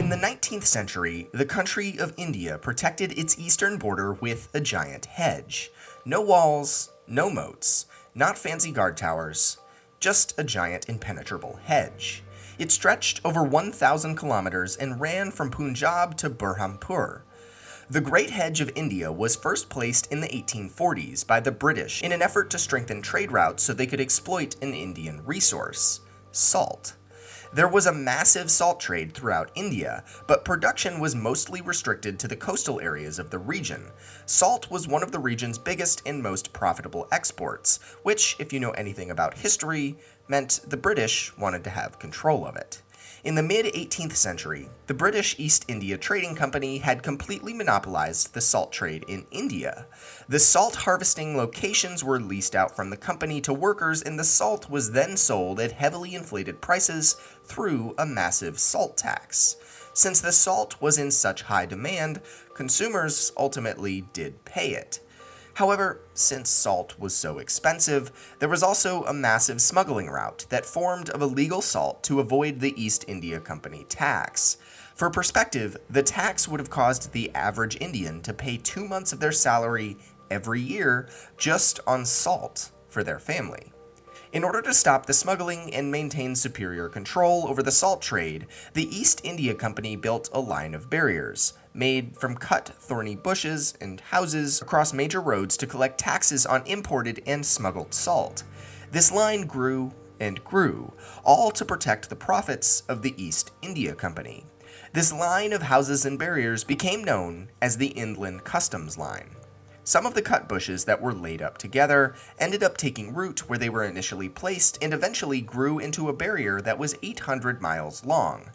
In the 19th century, the country of India protected its eastern border with a giant hedge. No walls, no moats, not fancy guard towers, just a giant impenetrable hedge. It stretched over 1,000 kilometers and ran from Punjab to Burhanpur. The Great Hedge of India was first placed in the 1840s by the British in an effort to strengthen trade routes so they could exploit an Indian resource: salt. There was a massive salt trade throughout India, but production was mostly restricted to the coastal areas of the region. Salt was one of the region's biggest and most profitable exports, which, if you know anything about history, meant the British wanted to have control of it. In the mid-18th century, the British East India Trading Company had completely monopolized the salt trade in India. The salt harvesting locations were leased out from the company to workers, and the salt was then sold at heavily inflated prices through a massive salt tax. Since the salt was in such high demand, consumers ultimately did pay it. However, since salt was so expensive, there was also a massive smuggling route that formed of illegal salt to avoid the East India Company tax. For perspective, the tax would have caused the average Indian to pay 2 months of their salary every year just on salt for their family. In order to stop the smuggling and maintain superior control over the salt trade, the East India Company built a line of barriers, made from cut thorny bushes and houses across major roads to collect taxes on imported and smuggled salt. This line grew and grew, all to protect the profits of the East India Company. This line of houses and barriers became known as the Inland Customs Line. Some of the cut bushes that were laid up together ended up taking root where they were initially placed and eventually grew into a barrier that was 800 miles long.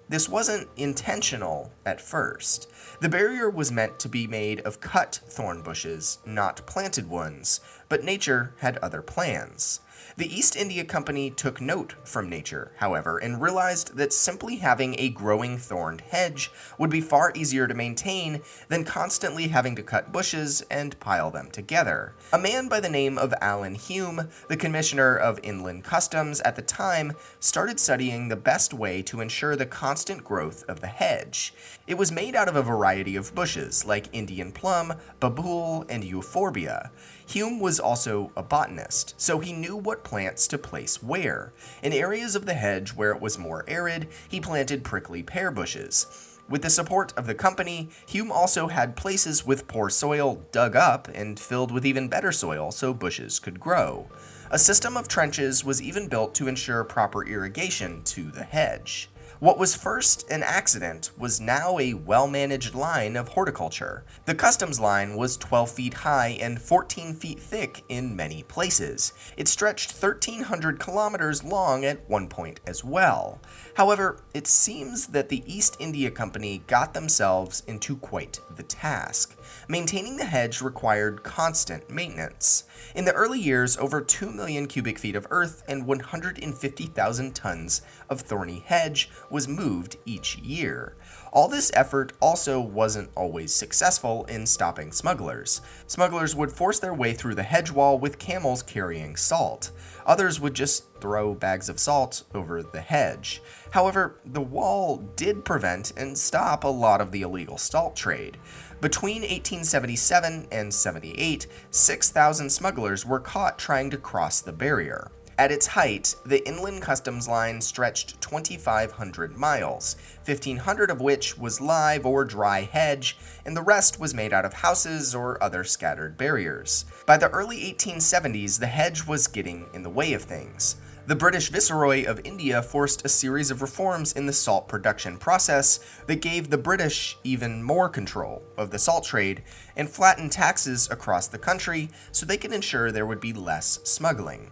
This wasn't intentional at first. The barrier was meant to be made of cut thorn bushes, not planted ones, but nature had other plans. The East India Company took note from nature, however, and realized that simply having a growing thorned hedge would be far easier to maintain than constantly having to cut bushes and pile them together. A man by the name of Allen Hume, the Commissioner of Inland Customs at the time, started studying the best way to ensure the constant growth of the hedge. It was made out of a variety of bushes, like Indian plum, babool, and euphorbia. Hume was also a botanist, so he knew what plants to place where. In areas of the hedge where it was more arid, he planted prickly pear bushes. With the support of the company, Hume also had places with poor soil dug up and filled with even better soil so bushes could grow. A system of trenches was even built to ensure proper irrigation to the hedge. What was first an accident was now a well-managed line of horticulture. The customs line was 12 feet high and 14 feet thick in many places. It stretched 1,300 kilometers long at one point as well. However, it seems that the East India Company got themselves into quite the task. Maintaining the hedge required constant maintenance. In the early years, over 2 million cubic feet of earth and 150,000 tons of thorny hedge was moved each year. All this effort also wasn't always successful in stopping smugglers. Smugglers would force their way through the hedge wall with camels carrying salt. Others would just throw bags of salt over the hedge. However, the wall did prevent and stop a lot of the illegal salt trade. Between 1877 and 78, 6,000 smugglers were caught trying to cross the barrier. At its height, the Inland Customs Line stretched 2,500 miles, 1,500 of which was live or dry hedge, and the rest was made out of houses or other scattered barriers. By the early 1870s, the hedge was getting in the way of things. The British Viceroy of India forced a series of reforms in the salt production process that gave the British even more control of the salt trade and flattened taxes across the country so they could ensure there would be less smuggling.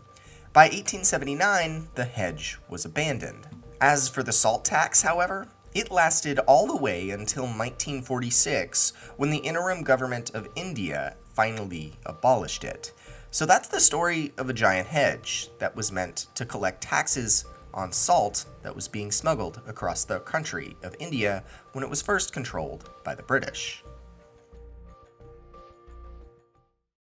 By 1879, the hedge was abandoned. As for the salt tax, however, it lasted all the way until 1946, when the interim government of India finally abolished it. So that's the story of a giant hedge that was meant to collect taxes on salt that was being smuggled across the country of India when it was first controlled by the British.